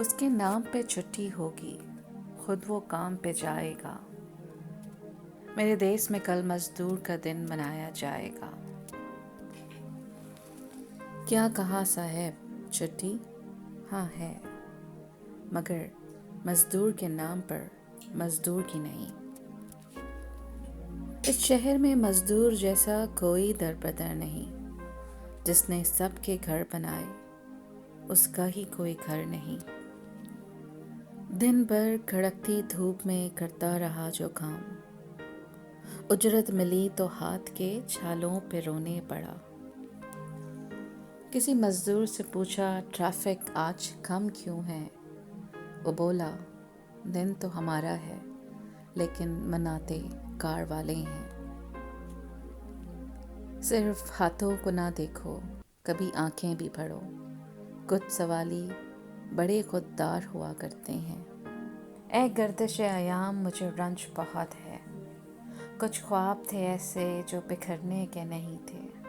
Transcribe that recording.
اس کے نام پہ چھٹی ہوگی، خود وہ کام پہ جائے گا۔ میرے دیس میں کل مزدور کا دن منایا جائے گا۔ کیا کہا صاحب، چھٹی؟ ہاں ہے، مگر مزدور کے نام پر مزدور کی نہیں۔ اس شہر میں مزدور جیسا کوئی در بدر نہیں۔ جس نے سب کے گھر بنائے، اس کا ہی کوئی گھر نہیں۔ دن بھر کڑکتی دھوپ میں کرتا رہا جو کام، اجرت ملی تو ہاتھ کے چھالوں پہ رونے پڑا۔ کسی مزدور سے پوچھا ٹریفک آج کم کیوں ہے؟ وہ بولا دن تو ہمارا ہے لیکن مناتے کار والے ہیں۔ صرف ہاتھوں کو نہ دیکھو، کبھی آنکھیں بھی پڑھو۔ کچھ سوالی بڑے خوددار ہوا کرتے ہیں۔ اے گردش ایام مجھے رنج بہت ہے، کچھ خواب تھے ایسے جو بکھرنے کے نہیں تھے۔